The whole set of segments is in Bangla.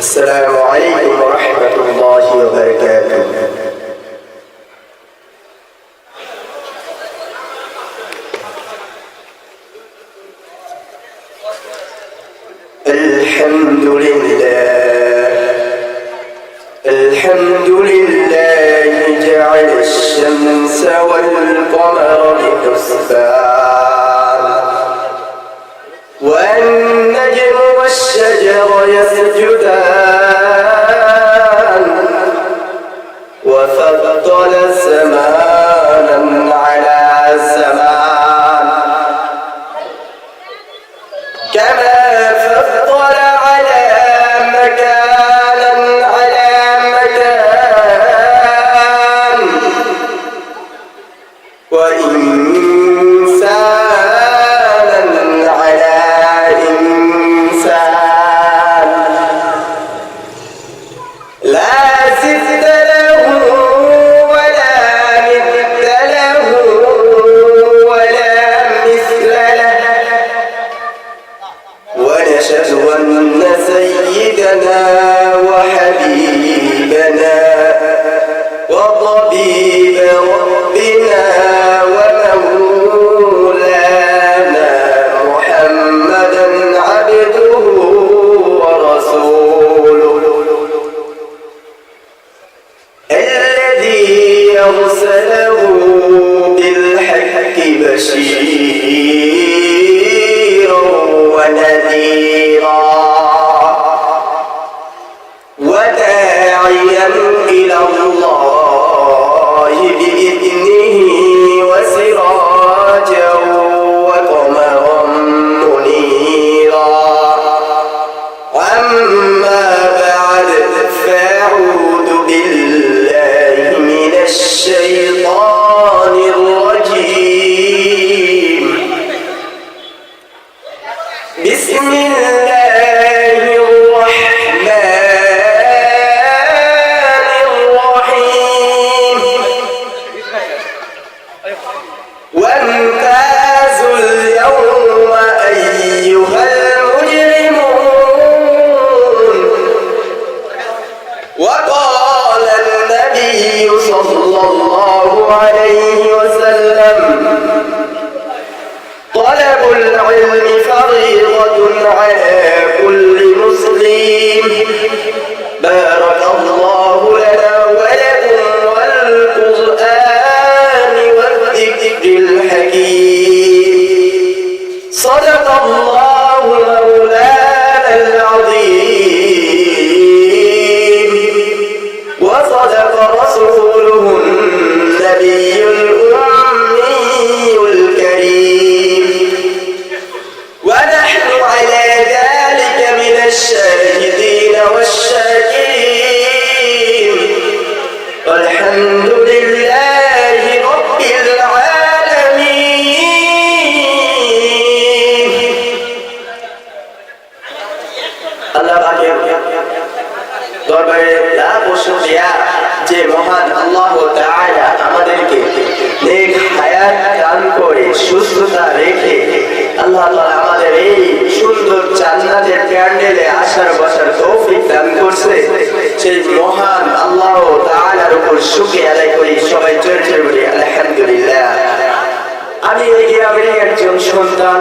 السلام عليكم ورحمة الله وبركاته. الحمد لله جعل الشمس والقمر بحسبان والنجم والشجر يسجدان وفضل زمانا على زمان كما فضل على مكانا على مكان وإنسانا على إنسان لا زد له ولا مثل له ولا مثل له ونشهد أن سيدنا وحبيبنا وطبيب ربنا ومولانا محمدا عبده ورسوله الذي أرسله بالحق بشيرا ونذيرا وداعيا إلى الله بإذنه وسراجا وقمرا منيرا أما بعد فأعوذ بالله من الشيطان الرجيم بسم الله الرحمن الرحيم وامتازوا اليوم أيها المجرمون وقال النبي صلى الله عليه وسلم طلب العلم فريضة على كل مسلم بارك الله لنا ولكم والقرآن والذكر الحكيم صدق الله مولانا العظيم وصدق رسوله النبي الأمي الكريم ونحن على ذلك من الشاهدين والشاكرين والحمد لله رب العالمين আল্লাহ পাকের দরবারে লাখ শুকরিয়া যে মহান আল্লাহ তাআলা আমাদেরকে নেক হায়াত দান করে সুস্থতা রেখে আল্লাহ তাআলা আমাদের এই সুন্দর জান্নাতের প্যান্ডেলে আসার বসার তৌফিক দান করছে সেই মহান আল্লাহ তাআলার উপর শুকরিয়া আদায় করি সবাই জোরে জোরে বলি আলহামদুলিল্লাহ। আমি এই গ্রামের একজন সন্তান।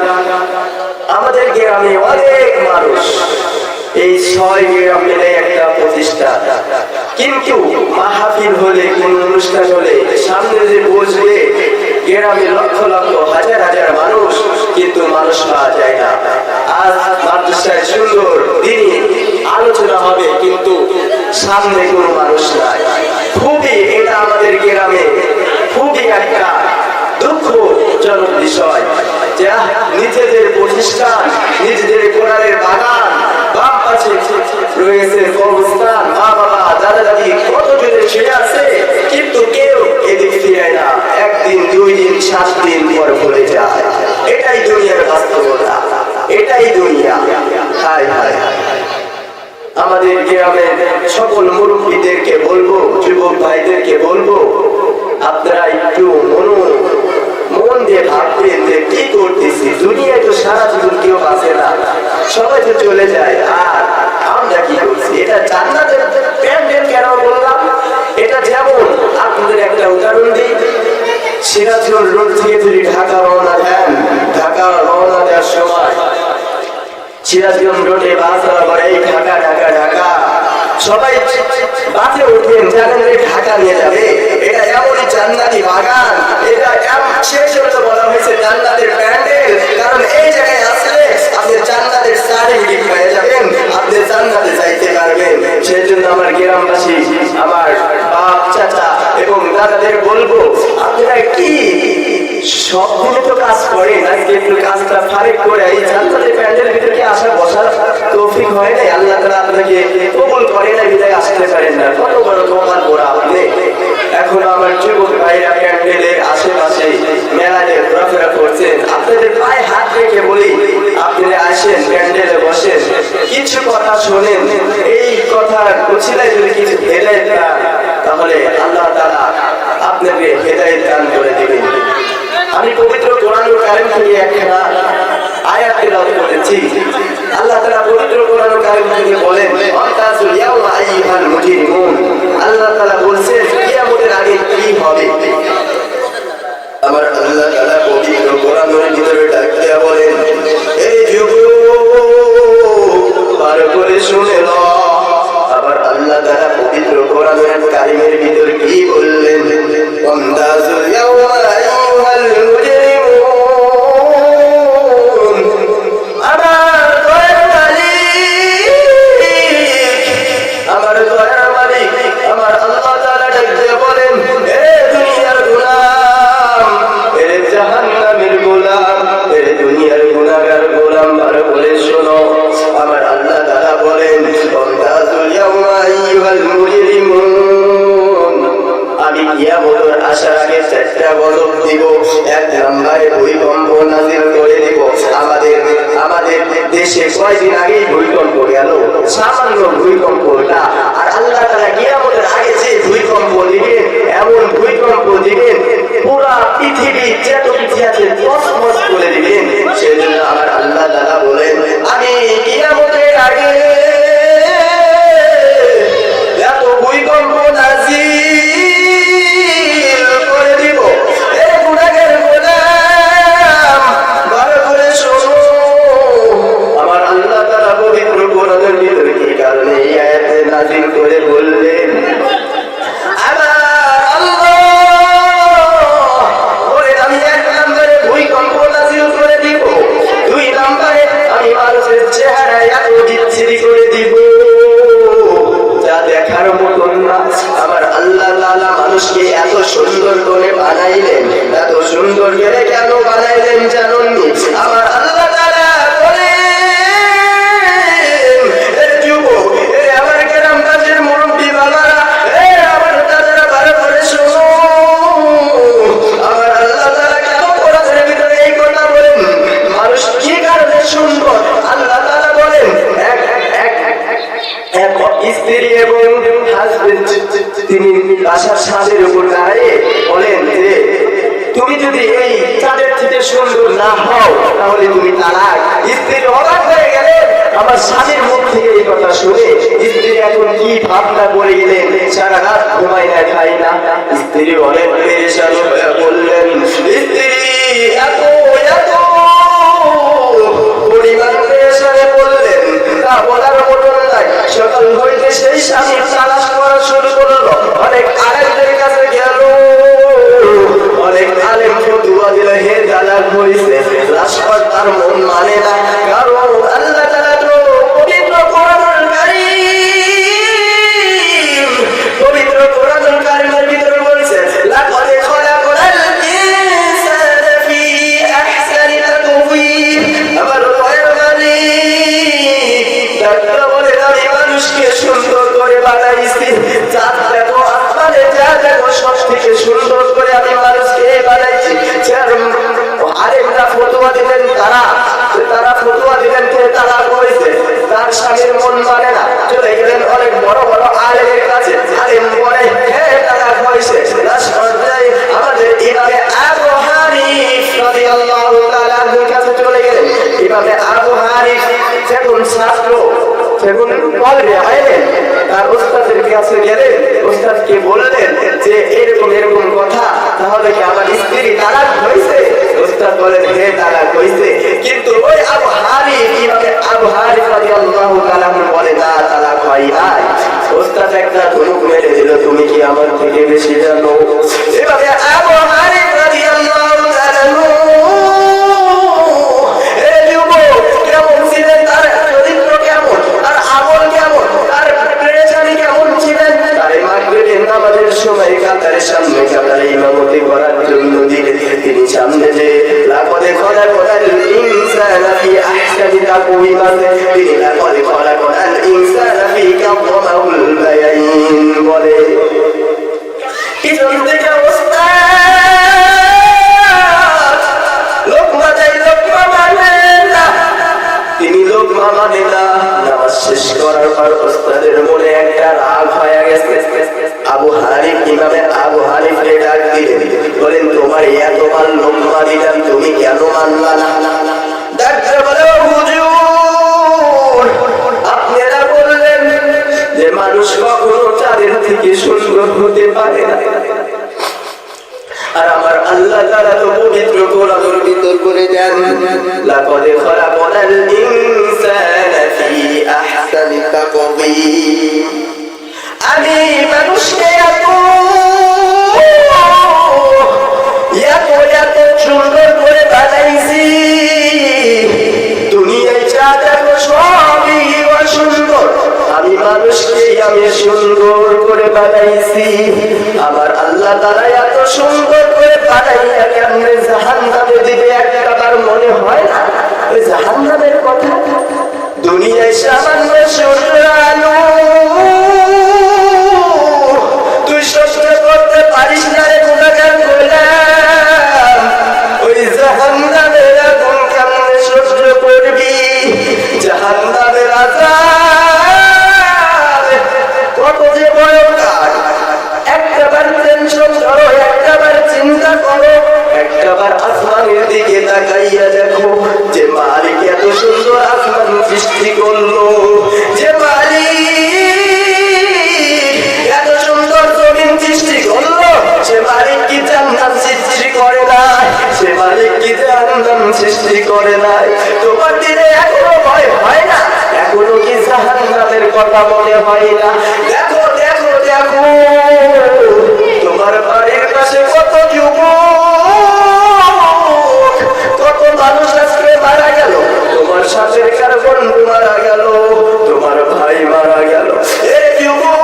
আমাদের গ্রামে অনেক মানুষ, এই 6 গ্রাম মিলে একটা প্রতিষ্ঠান, কিন্তু মাহফিল হলে কোন অনুষ্ঠান হলে সামনে যে বসবে গ্রামে লক্ষ লক্ষ হাজার হাজার মানুষ, কিন্তু মানুষ পাওয়া যায় না। আজ মাদ্রাসায় সুন্দর দিনই আলোচনা হবে, কিন্তু সামনে কোনো মানুষ নাই। খুবই এটা আমাদের গ্রামে খুবই একটা দুঃখজনক বিষয় যে নিজেদের প্রতিষ্ঠান, নিজেদের কোরআনের বাগান, বাপ পাশে রয়েছে কবরস্থান, মা বাবা দাদা দাদি কতজনের ছেলে আছে, কিন্তু কেউ এদিকে ফিরায় না। একদিন 2 দিন 7 দিন পর ভুলে যায়। এটাই দুনিয়ার বাস্তবতা, এটাই দুনিয়া। হায় হায় আমাদের গ্রামের সকল মুরব্বীদেরকে বলবো, যুবক ভাইদেরকে বলবো, আপনারা একটু মন দিয়ে ভাববেন যে কি করতেছি। দুনিয়ায় তো সারা জীবন কেউ বাঁচে না, সবাই তো চলে যায়, আর আমরা আমরা কি করছি? এটা জান্নাতের প্যান্ডেল কেন বললাম? এটা যেমন আপনাদের একটা উদাহরণ দিই, সিরাজগঞ্জ রোড থেকে যদি ঢাকা রওনা দেন, ঢাকা রওনা দেওয়ার সময় সিরাজগঞ্জ রোডে বাস ধরা পড়ে, এই ঢাকা ঢাকা ঢাকা, সবাই বাসে উঠবেন, জানেন ঢাকা নিয়ে যাবে। এটা এমনই জান্নাতি বাগান, এটা শেষ হতে বলা হয়েছে জান্নাতের প্যান্ডেল। কারণ এই জায়গায় আসলে আপনি জান্নাতের সার্টিফিকেট পেয়ে যাবেন, আপনি জান্নাতে যাইতে পারবেন। সেই জন্য আমার গ্রামবাসী, আমার বাপ চাচা এবং দাদাদের বলবো, আপনারা কি সব দিনে তো কাজ করেন, আজকে একটু কাজটা ফারেক করে এই জান্নাতের প্যান্ডেলের ভিতরে কি আসা বসার তৌফিক হয় নাই? আল্লাহ তাআলা আপনাকে কবুল করে না, বিদায় আসতে পারেন না। কত বড় কপাল পোড়া আপনি। এখন আমার যুবক ভাইরা প্যান্ডেলের আশেপাশে মেলাতে ঘোরাফেরা করছেন, আপনাদের পায়ে হাত রেখে বলি, আপনারা আসেন, প্যান্ডেলে বসেন, কিছু কথা শোনেন। এই কথার উছিলায় যদি কিছু হেদায়েত পান, তাহলে আল্লাহ তাআলা আপনাকে হেদায়েত দান করে দিবেন। আমি পবিত্র কোরআনুল কারীম থেকে একটা আয়াত তেলাওয়াত করেছি। আল্লাহ তাআলা পবিত্র কোরআনুল কারীম থেকে বলেন, ওয়ান্তাজুল ইয়াওমা আইয়ুহাল মুজরিমুন। আল্লাহ তাআলা বলেন কিয়ামতের আগে কি হবে। আমার আল্লাহ তাআলা পবিত্র কোরআনের ভিতরে ডাক দিয়া বলেন, এই যুবক ভালো করে শুনে নাও। আবার আল্লাহ তাআলা পবিত্র কোরআনের কারীমের ভিতরে কি বললেন, ওয়ান্তাজুল ইয়াওমা আইয়ুহাল মুজরিমুন। আমার দয়ার মালিক, আমার আল্লাহ তাআলা ডাক দিয়ে বলেন, হে দুনিয়ার গোলাম, হে জাহান্নামের গোলাম, হে দুনিয়ার গুনাহগার গোলাম, ভালো করে শোনো। আমার আল্লাহ তাআলা বলেন, ওয়ান্তাজুল ইয়াওমা আইয়ুহাল মুজরিমুন। আমি কিয়ামতের আসার আগে চারটা গজব দিব। এক নম্বরে ভূমিকম্প নাযিল করে দিব। আমাদের দেশে কয়েকদিন আগেই ভূমিকম্প গেল, সামান্য ভূমিকম্পটা। আর আল্লাহ তাআলা কিয়ামতের আগে যে ভূমিকম্প দিবেন, এমন ভূমিকম্প দিবেন পুরা পৃথিবী যত কিছু আছে তছনছ করে দিবেন। সেজন্য আমার আল্লাহ তাআলা বলেন, আমি কিয়ামতের আগে এত ভূমিকম্প নাযিল করে দিব। এ গুনাহগার গোলাম, ভালো করে শোনো। আমার আল্লাহ তাআলা পবিত্র কোরআনের ভিতরে কি কারণে এই আয়াত নাযিল করে বললেন, আমার আল্লাহ বলেন, আমি এক নম্বরে ভূমিকম্প নাযিল করে দিব, দুই নম্বরে আমি মানুষের চেহারা এত বিচ্ছিরি করে দিব যা দেখার মতন না। আমার আল্লাহ তাআলা মানুষকে এত সুন্দর করে বানাইলেন, এত সুন্দর করে কেন বানাইলেন জানেননি? আমার আল্লাহ তাআলা বলেন, এ যুবক, এ আমার গ্রামবাসীর মুরব্বি বাবারা, এ আমার দাদারা, ভালো করে শোনো। আমার আল্লাহ তাআলা কেন কোরআনের ভিতরে এই কথা বলেন? মানুষ কি কারণে সুন্দর? আল্লাহ তাআলা বলেন, এক স্ত্রী এবং হাজবেন্ড, তিনি বাসার ছাদের উপর দাঁড়িয়ে বলেন যে, তুমি যদি এই চাঁদের থেকে সুন্দর না হও তাহলে তুমি তালাক। স্ত্রী অবাক হয়ে গেলেন আমার স্বামীর মুখ থেকে এই কথা শুনে। স্ত্রী এখন কি ভাবনা করে গেলেন, সারা রাত ঘুমাই না, খাই না। স্ত্রী অনেক পেরেশান হয়ে বললেন, স্ত্রী এত পরিবার পেরেশানে বললেন, তা বলার মতন নাই। সকাল হইতে সেই স্বামী তালাশ করা শুরু করলো, অনেক আলেমদের কাছে গেল, অনেক আলেম ফতোয়া দিল, হে তালাক হইছে। লাশপর তার মন মানে না, কারণ আল্লাহ তাআলা তো পবিত্র কোরআনুল কারীম, পবিত্র কোরআনুল কারীমের ভিতরে বলেছে, লাকাদ খালাকাল ইনসানা ফি আহসানি তাকওয়িম। আমার দয়ার মালিক ডাক্তার বলে, আমি মানুষকে সুন্দর করে বানাইছি, যা দেখো আসমানে যা দেখো সব থেকে সুন্দর করে আমি মানুষকে বানাইছি। আরেকটা ফতোয়া দিলেন, তারা ফতোয়া দিলেন যে তারা করেছে, তার স্বামীর মন মানে না, চলে গেলেন অনেক বড় বড় আলেমের কাছে। আলেম বলে, হে তারা করেছে। লাস্ট পর্যায়ে আমাদের ইমামে আবু হানিফ রাদিয়াল্লাহু তাআলার কাছে চলে গেলেন। ইমামে আবু হানিফ যখন ছাত্র যখন পড়বে আইলেন তার উস্তাদের কাছে গেলেন, উস্তাদকে বললেন যে এরকম এরকম কথা, তাহলে কি আমার স্ত্রী তালাক হয়েছে? উস্তাদ বলেন হ্যাঁ তালাক হয়েছে। কিন্তু ওই আবু হানিফ আবু হানিফ রাদিয়াল্লাহু তাআলা বলে না তালাক হয় নাই। উস্তাদ একটা ধনুক মেরে দিল, তুমি কি আমার থেকে বেশি জানো? এভাবে আবু হানিফ রাদিয়াল্লাহু তাআলা কেমন ছিলেন, তার চরিত্র কেমন, তার আমল কেমন, তার পেরেশানি কেমন ছিলেন, তার মাগরিবের নামাজের সময় কাতারের সামনে কাতারে ইমামতি করার জন্য দিলে তিনি সামনে যে লাকদ খলাকাল ইনসানা ফি আহসানি তাকওয়িম, তিনি লাকদ খলাকাল ইনসানা ফি কাওয়ামাউল বায়াইন বলে। পিছন থেকে অবস্থা লোকমা দেয়, লোকমা মানে না, তিনি লোকমা মানে না। নামাজ শেষ করার পর ওস্তাদের মনে একটা রাগ হয়ে গেছে। আবু হানিফ ইমামে আবু হানিফকে ডাক দিলেন, বলেন তোমার এতবার লোকমা দিলাম, তুমি কেন মানলা না? ডাক্তার বলে হুজুর আপনারা বললেন যে মানুষ কখনো চাঁদের থেকে সুন্দর হতে পারে না, আর আমার আল্লাহ তাআলা তো পবিত্র কোরআনের ভিতর করে দেন লাকাদ খলাকাল ইনসানা ফি আহসানি তাকওয়িম, আমি মানুষকে এত সুন্দর করে বানাইছি, দুনিয়ায় যা দেখো সবই অসুন্দর, আমি মানুষকে আমি সুন্দর করে বানাইছি। আমার আল্লাহ তাআলা এত সুন্দর করে বানাইয়া কেমনে জাহান্নামে দিবে একবার মনে হয় না? ওই জাহান্নামের কথা দুনিয়ায় সামান্য সূর্য আলো তুই সহ্য করতে পারিস না রে গুনাহগার গোলাম, ওই জাহান্নামের আগুন কেমনে সহ্য করবি? জাহান্নামের আযাব কত যে ভয়ঙ্কর, একবার টেনশন করো, একবার চিন্তা করো, একবার আসমানের দিকে তাকাইয়া দেখো যে মালিক এত সুন্দর আসমান সৃষ্টি করলো, যে মালিক এত সুন্দর জমিন সৃষ্টি করলো, সে মালিক কি জান্নাত সৃষ্টি করে নাই? সে মালিক কি জাহান্নাম সৃষ্টি করে নাই? তোমার দিনে এখনো ভয় হয় না? এখনো কি জাহান্নামের কথা মনে হয় না? দেখো দেখো দেখো তোমার বাড়ির পাশে কত যুবক, কত মানুষ আজকে মারা গেল, তোমার সাথের কার বন্ধু মারা গেল, তোমার ভাই মারা গেল। এই যুবক,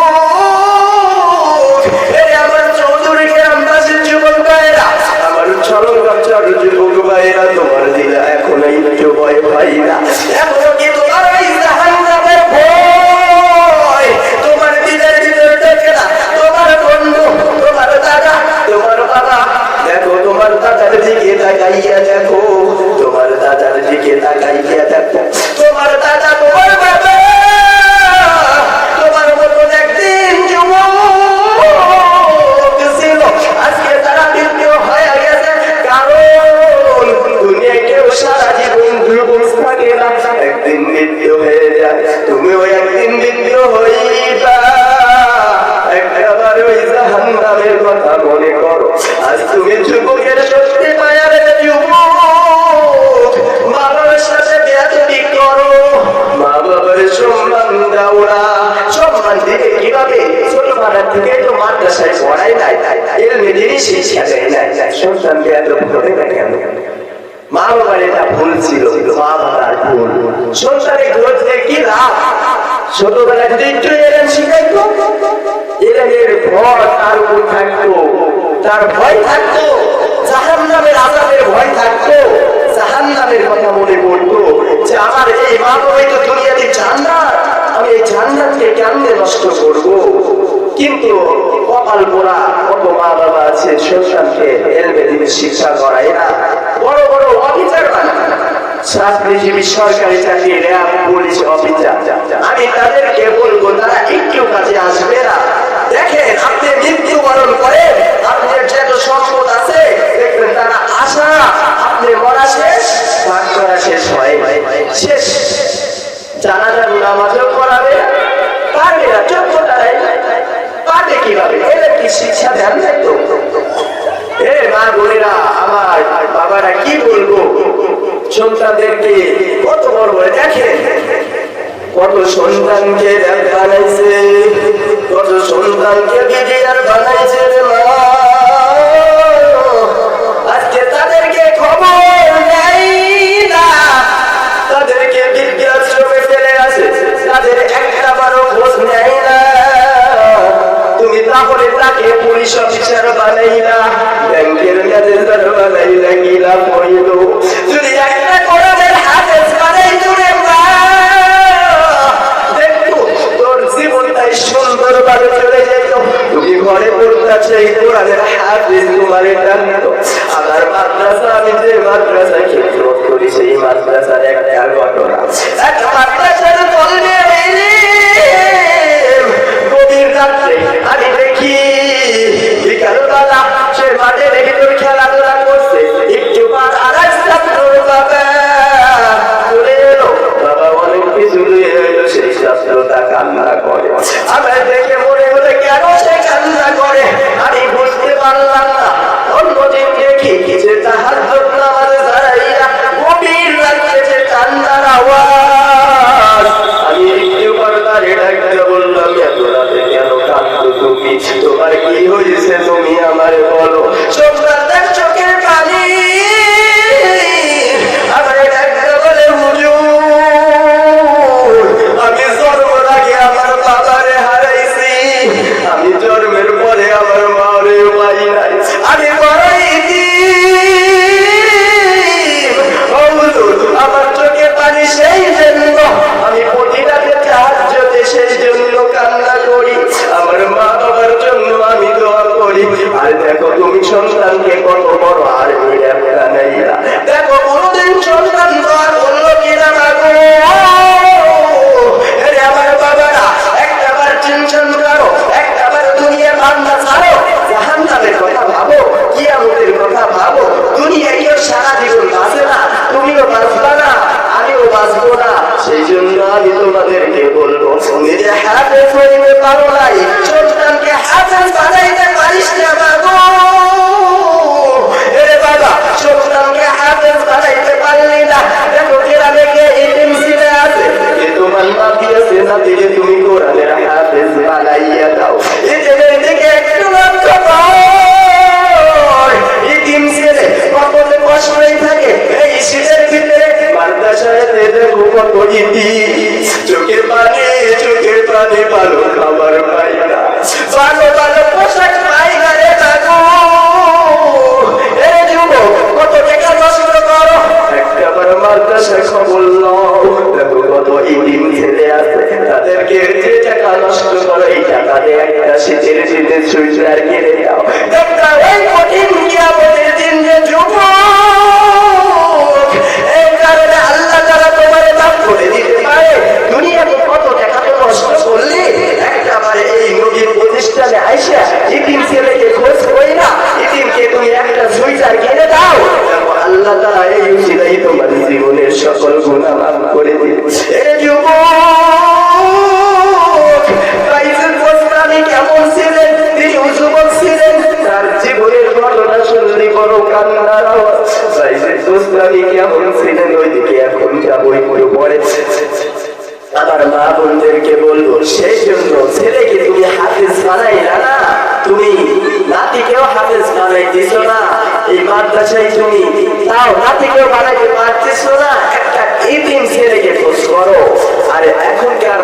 এই আমার চৌধুরী গ্রামবাসীর যুবক ভাইরা, আমার চরমগাছার যুবক ভাইরা, তোমার দিলে এখন একটু ভয় ভাই না? এখনো কি তোমার এই জাহান্নামের ভয় তোমার দিলের ভিতরে থাকে না? তোমার বন্ধু, তোমার দাদা, তোমার বাবা, দেখো তোমার দাদার দিকে তাকাইয়া দেখো, তোমার দাদার দিকে তাকাইয়া দেখো, তোমার দাদা তোমার বাবা তোমার মতন একদিন যুবক ছিল, আজকে তারা মৃত্যু হয়ে গেছে। কারণ দুনিয়ায় কেউ সারা জীবন যুবক থাকে না, একদিন মৃত্যু হয়ে যায়, তুমিও একদিন মৃত্যু হইবা। একবার ওই জাহান্নামের কথা মনে করো। আজ তুমি যুবকের শক্তি পায়ার যুবক, মা বাবার সাথে বেয়াদবি করো, মা বাবার সম্মান দাও না। সম্মান দিবে কিভাবে? ছোটবেলা থেকে তো মাদ্রাসায় পড়াই নাই, এলমে জিনিস শিক্ষা দেয় নাই, সন্তান বেয়াদব হবে না কেন? মা বাবার এটা ভুল ছিল, মা বাবার ভুল। সন্তানের গ্রোথ কি লাভ? ছোটবেলা যদি একটু এলেন শিখাইতো, এলেনের ভয় তার উপর থাকতো, তার ভয় থাকতো, জাহান্নামের আযাবের ভয় থাকতো, জাহান্নামের কথা মনে পড়তো যে আমার এই মা বাবাই তো দুনিয়াতে জান্নাত, আমি এই জান্নাতকে কেমনে নষ্ট করব? কিন্তু কপাল পোড়া কত মা বাবা আছে সন্তানকে এলমে দিনে শিক্ষা করায় না, বড় বড় অফিসার বানায়, চাকরিজীবী, সরকারি চাকরি, র্যাব, পুলিশ অফিসার। আমি তাদেরকে বলবো তারা একটু কাজে আসবে না। দেখেন আপনি মৃত্যুবরণ করেন, আপনার যত সম্পদ আছে দেখবেন তারা আশা আপনি মরা শেষ, ভাগ করা শেষ হয়, শেষ জানাজার নামাজও করা কিভাবে? এরা কি শিক্ষা দেন নাই তো? এ মা বোনেরা, আমার বাবারা কি বলবো, সন্তানদেরকে কত বড় বড় দেখে, কত সন্তানকে র‍্যাব বানাইছে, কত সন্তানকে বিডিআর বানাইছে রে মা। আজকে তাদেরকে খবর নাই না, তাদেরকে বৃদ্ধাশ্রমে ফেলে আসে, তাদের একটা বারো খোঁজ নেয় না। তুমি তাহলে তাকে পুলিশ অফিসার বানাইলা, ব্যাংকের ম্যানেজার বানাইলা, কি লাভ হইল? যদি একটা কোরআনের হাফেজ বানাইতো রে মা, দেখতো তোর জীবনটাই সুন্দরভাবে চলে যেত। তুমি ঘরে পড়তেছে, এই কোরআনের হাফেজ তোমারে টানতো। আমার মাদ্রাসা, আমি যে মাদ্রাসায় খেদমত করি, সেই মাদ্রাসার একটা ঘটনা, একটা মাদ্রাসার বলবে গভীর রাত্রে আমি দেখি বিকালবেলা সে মাঠে দেখি তোর খেলাধুলা করছে, একটু পর আর এক ছাত্রর বাবা চলে এলো, বাবা অনেক কিছু নিয়ে এলো, সেই ছাত্রটা কান্না করে। আমার দেখে মনে হলে কেন সে কান্না করে আমি বুঝতে পারলাম না। অন্যদিন দেখি যে তাহাজ্জুদ নামাজ দাঁড়াইয়া গভীর রাত্রে যে কান্নার আওয়াজ, আমি একটু পর তারে ডাকতে বললাম, এত রাতে কেন কাঁদছো তুমি? তোমার কি হয়েছে তুমি আমারে বলো। সন্তানদের চোখের পানি আমারে ডাকতে বলে, হুজুর আমি জন্মের আগে আমার বাবারে হারাইছি, আমি জন্মের পরে আমার মারে পাই নাই, আমি বড়ই আমার চোখে পানি সেই জন্য, আমি প্রতিরাতে তাহাজ্জুদে সেই জন্য কান্না করি, আমার মা বাবার জন্য আমি দোয়া করি। আর দেখো তুমি সন্তানকে কত বড় আর্মি র‍্যাব বানাইলা, দেখো কোনদিন সন্তান দোয়া করলো কিনা মাগো। আরে আমার বাবারা, একটাবার টেনশন করো, একটাবার দুনিয়ার ভাবনা ছাড়ো, জাহান্নামের কথা ভাবো, কিয়ামতের কথা ভাবো। দুনিয়া কেউ সারা জীবন বাঁচে না, তুমিও বাঁচবা না, আমিও বাঁচবো না। সেই জন্য আমি তোমাদেরকে বলবো, নিজে হাফেজ হইতে পারো নাই, সন্তানকে হাফেজ বানাইতে পারিস না বাবু। এরে বাবা, সন্তানকে হাফেজ বানাইতে পারলি না, দেখো গ্রামে কে এতিম ছেলে আছে, তোমার নাতি আছে, নাতিকে তুমি কোরআনের হাফেজ বানাইয়া দাও। এদের দিকে একটু লক্ষ্য কর, এতিম ছেলে কত কষ্টই থাকে এই শীতের ভিতরে। মাদ্রাসায় দেখো কত ইতিম, চোখের পানি ভালো খাবার পাই না, ভালো ভালো পোশাক পাই না রে বাবু। এ যুবক কত টাকা নষ্ট করো, একবার মাদ্রাসায় খবর নাও, দেখো কত ইতিম ছেলে আছে, তাদেরকে যে টাকা নষ্ট করো, এই টাকা দিয়ে একটা শীতের দিনে সুইটার কিনে দাও। দেখো ওই কঠিন কিয়ামতের দিন যে যুবক, এই কারণে আল্লাহ তাআলা তোমারে মাফ করে দিতে পারে। দুনিয়াতে কত টাকা তো নষ্ট করলি, একবারে এই নবীর প্রতিষ্ঠানে আইসা ইতিম ছেলেকে খোঁজ করি না, ইতিমকে তুমি একটা সুইটার কিনে দাও, দেখো আল্লাহ তাআলা এই উসিলাই তোমার জীবনের সকল গুনাহ মাফ করে দিবে। এ যুবক, বাইতুল গোস্তানি কেমন ছিলেন? তিনি যুবক ছিলেন, তার জীবনের ঘটনা শুনলে বড় কান্নার আওয়াজ। বাইতুল গোস্তানি কেমন ছিলেন, ওইদিকে এখন যাবো একটু পরে। আমার মা বোনদেরকে বলবো, সেই জন্য ছেলেকে তুমি হাফেজ বানাইলা না, তুমি নাতিকেও হাফেজ বানাই দিছ না। এই মাদ্রাসায় তুমি তাও নাতিকেও বানাইতে পারতেছ না, একটা ইতিম ছেলেকে খোঁজ করো। আরে এখনকার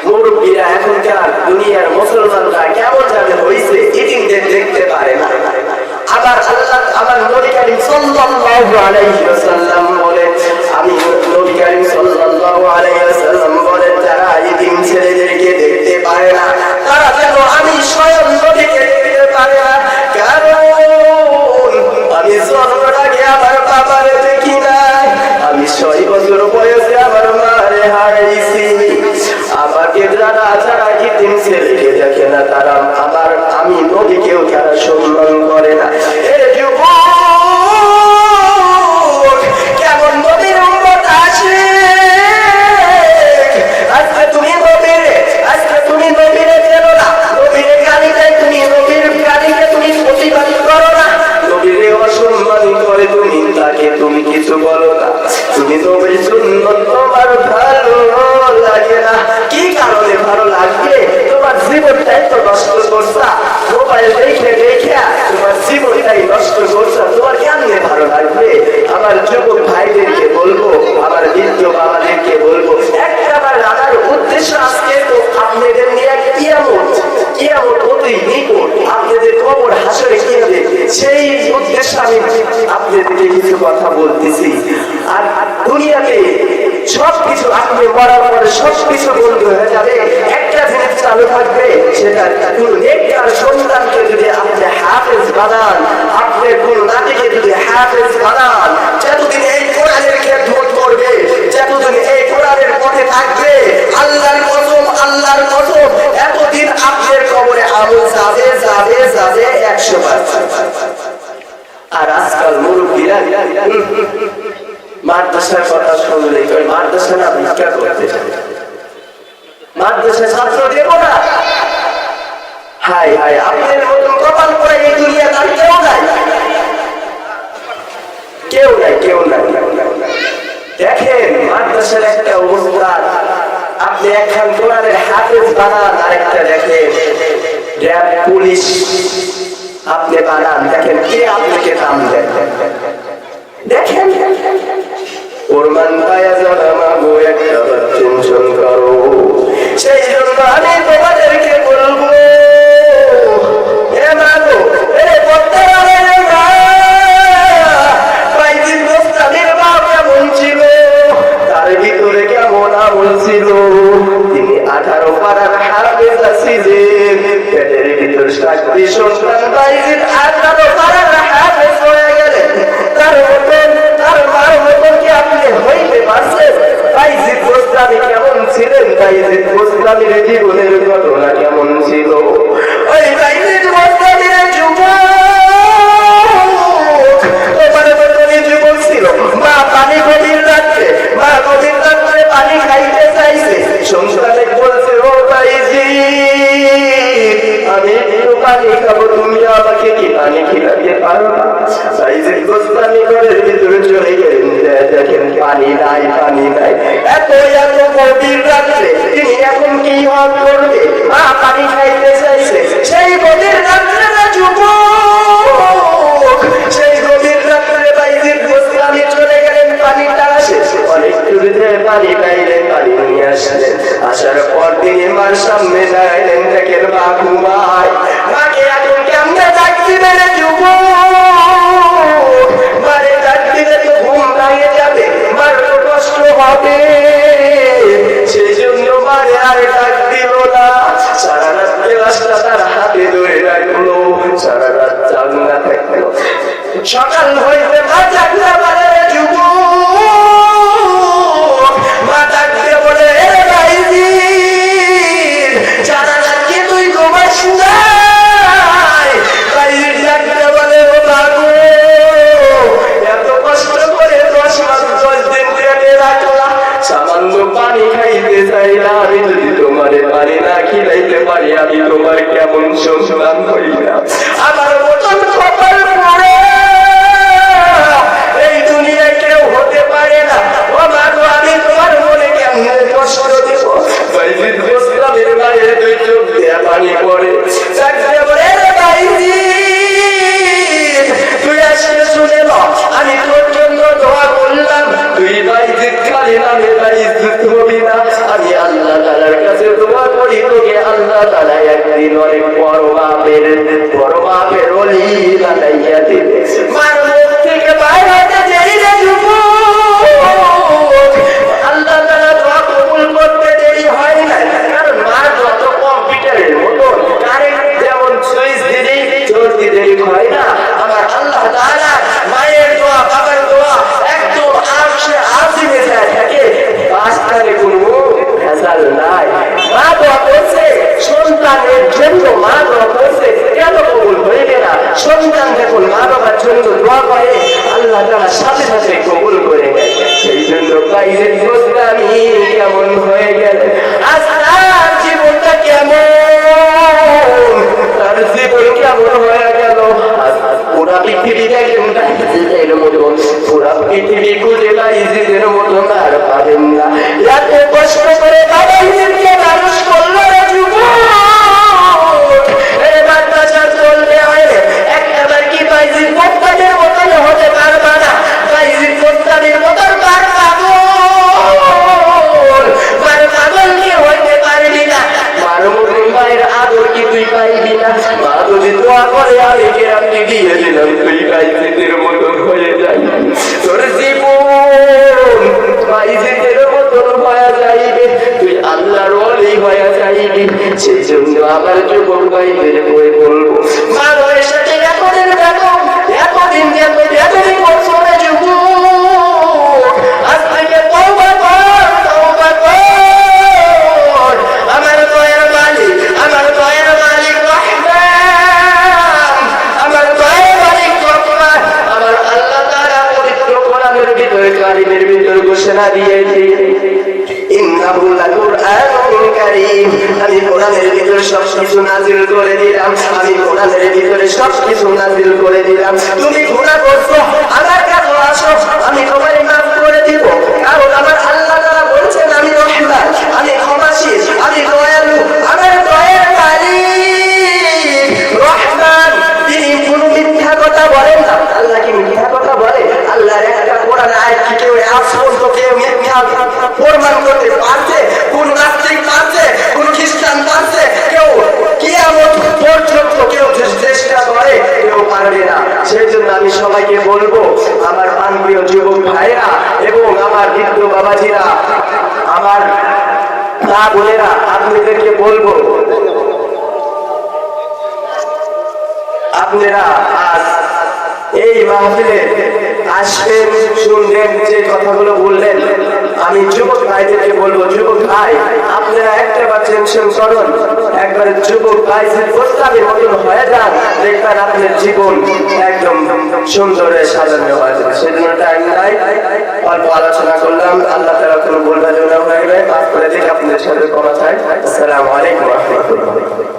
মুরব্বীরা, এখনকার দুনিয়ার মুসলমানরা কেমন জানে হয়েছে, ইতিমদের দেখতে পারে না। আবার আল্লাহ, আমার নবী করিম সাল্লাল্লাহু আলাইহি ওয়াসাল্লাম বলেন, আমি নবী করিম সাল্লাল্লাহু আলাইহি ওয়াসাল্লাম বলেন, যারা ইতিম ছেলেদেরকে দেখতে পারে না, তারা যেন আমি স্বয়ং নবীকে দেখতে পারে না। কারণ আমি জন্মের আগে আমার বাবারে দেখি নাই, আমি 6 বছর বয়সে আমার মারে হারাইছি। আমাকে যারা ইতিম ছেলেকে দেখে না, তারা আমি নবীকেও তারা সম্মান করে না। এর যুবক, কেমন নবীর উম্মত আছে, আজকে তুমি নবীরে চেনো না, নবীরে গালি নবীর সুন্নাত তোমার ভালো লাগে না। কি কারণে ভালো লাগবে? তোমার জীবনটাই তো নষ্ট করছা, মোবাইল দেখে দেখে তোমার জীবনটাই নষ্ট করছা, তোমার কেমনে ভালো লাগবে? আমার যুবক ভাইদেরকে বলবো, আমার বৃদ্ধ বাবাদেরকে বলবো, একটা বার রাখার উদ্দেশ্য আজকে তো আপনাদের নিয়ে কিয়ামত অতি নিকট, আপনাদের কবর হাসরে কি হবে সেই উদ্দেশ্যে আমি আপনাদেরকে কিছু কথা বলতেছি। আর দুনিয়াতে সবকিছু আপনি মরার পরে সবকিছু বন্ধ হয়ে যাবে, একটা জিনিস চালু থাকবে, সেটা কোন নেককার সন্তানকে যদি আপনি হাফেজ বানান, আপনার কোন নাতিকে যদি হাফেজ বানান, যতদিন এই কোরআনের খেদমত করবে, যতদিন এই কোরআনের পথে থাকবে, আল্লাহর কসম এতদিন আপনার কবরে আমল যাবে যাবে যাবে 100%। আর আজকাল মুরব্বীরা মাদ্রাসার কথা শুনলে মাদ্রাসা না ভিক্ষা করতে চায়, মাদ্রাসায় ছাত্র দেব না। হাই হাই, আপনাদের মতন কপাল করে এই দুনিয়া তার কেউ নাই। দেখেন মাদ্রাসার একটা অবস্থা, আপনি একখান কোরআনের হাফেজ বানান, আরেকটা দেখেন র্যাব পুলিশ আপনি বানান, দেখেন কে আপনাকে কাম দেন। দেখেন কোরবান পায়া যাবে মাগো, একটা টেনশন করো। সেই জন্য আমি তোমাদেরকে বলবো, এ মাগো এ বর্তমানের মা বাইজিদ গোস্তামির মা কেমন ছিল, তার ভিতরে কেমন আমল ছিল। তিনি 18 পারার হাফেজ ছিলেন, পেটের ভিতর 7টি সন্তান, বাইজিদ 18 পারার হাফেজ হয়ে গেলেন। তার মতন তার মার মতন কি আপনি হইতে পারছেন? বাইজিদ গোস্তামি কেমন ছিলেন? বাইজিদ গোস্তামির জীবনের ঘটনা কেমন ছিল? ওই বাইজিদ গোস্তামির যুবক তোমার মতনই যুবক ছিল। মা পানি গভীর রাত্রে পানি খাইতে চাইছে, সংসারে বলছে ও বাইজিদ আমি একটু পানি খাবো, তুমি আমাকে কি পানি খিলাতে পারো না? বাইজিদ গোস্তামি ঘরের ভিতরে চলে গেলেন, দেখেন পানি নাই। এত গভীর রাত্রে তিনি এখন কি হল করবে? মা পানি খাইতে চাইছে, সেই গভীর রাত্রে না যুবক, সেই গভীর রাত্রে বাইজিদ গোস্তামি চলে গেলেন পানিটা আসে, অনেক দূরে পানি পাইলেন, পানি নিয়ে আসলেন। আসার পর তিনি মার সামনে দাঁড়ালেন, দেখেন মা ঘুমায়। মাকে এখন কেমনে ডাক দিবে রে যুবক? মারে ডাক দিলে তো ঘুম ভেঙে যাবে, মার তো কষ্ট হবে। সেই জন্য মারে আর ডাক দিল না। সারা রাত গ্লাসটা তার হাতে ধরে রাখলো, সারা রাত জাগনা থাকলো। সকাল হইতে মা জাগনা পারে রে যুবক। মা ডাক দিয়ে বলে, এ বাইজিদ সারা রাত কি তুই ঘুমাস নাই? বাইজিদ ডাক দিয়ে বলে, ও বাবু এত কষ্ট করে 10 মাস 10 দিন পেটে রাখলাম, সামান্য পানি খাইতে চাইলাম, আমি যদি তোমারে পানি না খিলাইতে পারি আমি তোমার কেমন সন্তান হই না? আমার মতন কপাল পড়ে এই দুনিয়ায় কেউ হতে পারে না। ও মাগো আমি তোমার মনে কেমন কষ্ট দেব? বাইজিদ গোস্তামির মায়ের 2 চোখ দিয়ে পানি পড়ে, চাকরি বলে, রে বাইজিদ তুই আসলে শুনে ল, আমি তোর জন্য দোয়া করলাম, তুই বাইজিদ খালি নামে বাইজিদ হবি না। আমি আল্লাহ তাআলার কাছে দোয়া করি তোকে আল্লাহ তাআলা একদিন অনেক বড় মাপের ওলি বানাইয়া দিবে। মার মুখ থেকে বাইরে হতে দেরি রে যুবক, আল্লাহ তাআলা দোয়া কবুল করতে দেরি হয় না। কারণ মা যত কম্পিউটারের মতন কারেন্ট যেমন সুইচ দিলেই চলতে দেরি হয় না, আমার আল্লাহ তাআলা মায়ের দোয়া বাবার দোয়া একদম আরশে আজিমে যায় থাকে, বাস্তবে কোনো ভেজাল নাই। মা দোয়া করছে সন্তানের জন্য, মা দোয়া করছে কেন কবুল হইবে না? সন্তান যখন মা বাবার জন্য দোয়া করে আল্লাহ তাআলা সাথে সাথে কবুল করে নেয়। সেই জন্য বাইজিদ গোস্তামি কেমন হয়ে গেল, আজ তার জীবনটা কেমন, তার জীবন কেমন হয়ে গেল। পুরা পৃথিবী দেখেন, পুরা পৃথিবী খুঁজে বাইজিদের মতো আর পাবেন না। এত কষ্ট করে বাইজিদকে মানুষ করলো রে যুবক, এ বাচ্চা চলবে হয় একটাবার কি বাইজিদ মোক্তাদের মতন হতে পারবা না? বাইজিদ মোক্তাদের মতন পাগল কি হইতে পারবি না? মারমুন ভাইয়ের আদর কি তুই পাইবি না? মা যদি দোয়া করে আমি গ্যারান্টি দিয়ে দিলাম তুই বাইজিদের মতন হয়ে যাই। তোর জীবন বাইজিদের মতন হয়ে যাইবে, তুই আল্লাহর ওলি হয়ে যাইবি। সেই জন্য আমার যুবক ভাইদের বই বলবো, মানবের সাথে এতদিন দেখো, এতদিন দেখো, এতদিন করছো না যুবক, আজ থেকে তওবা কর, তওবা কর। আমার দয়ার মালিক, আমার দয়ার মালিক রহমান, আমার দয়ার মালিক রহমান, আমার আল্লাহ তাআলা পবিত্র কোরআনের ভিতরে কারিমের ভিতরে ঘোষণা দিয়েছে, ইন্নাহু লাকুরআনুন কারীম। আমি কোরআনের ভিতরে সবকিছু নাযিল করে দিলাম, আমি কোরআনের ভিতরে সবকিছু নাযিল করে দিলাম। তুমি গুনাহ করছো, আমার কাছে আসো, আমি তোমাকে মাফ করে দিব। কারণ আমার আল্লাহ তাআলা বলেছেন আমি রহমান, আমি ক্ষমাশীল, আমি দয়ালু, আমার দয়ার মালিক রহমান। তিনি কোনো মিথ্যা কথা বলেন না। আল্লাহ কি মিথ্যা কথা বলে? আল্লাহর একটা কোরআন আয়াত কি কেউ আজ পর্যন্ত কেউ মিথ্যা প্রমাণ করতে পারছে? কোন নাস্তিক পারছে? কোন খ্রিস্টান পারছে? কেউ কিয়ামত পর্যন্ত কেউ চেষ্টা করে, কেউ পারবে না। সেই জন্য আমি সবাইকে বলবো, আমার প্রিয় যুবক ভাইরা এবং আমার বৃদ্ধ বাবাজিরা, আমার মা বোনেরা, আপনাদেরকে বলবো, আপনারা আজ এই মাহফিলে আসবেন, শুনবেন, যে কথাগুলো বললেন। আমি যুবক ভাইদেরকে বলবো, যুবক ভাই আপনারা একটাবার টেনশন করুন, একবার যুবক ভাইদের প্রস্তাবের মতন হয়ে যান, দেখবেন আপনার জীবন একদম সুন্দরে সাজানো হয়ে যাবে। সেজন্য টাইম নাই, অল্প আলোচনা করলাম। আল্লাহ তাআলা কোনো ভুল ভ্রান্তি না হয়ে গেলে মাফ করে দিক আপনাদের সাথে কথা চাই। আসসালামু আলাইকুম ওয়া রাহমাতুল্লাহ।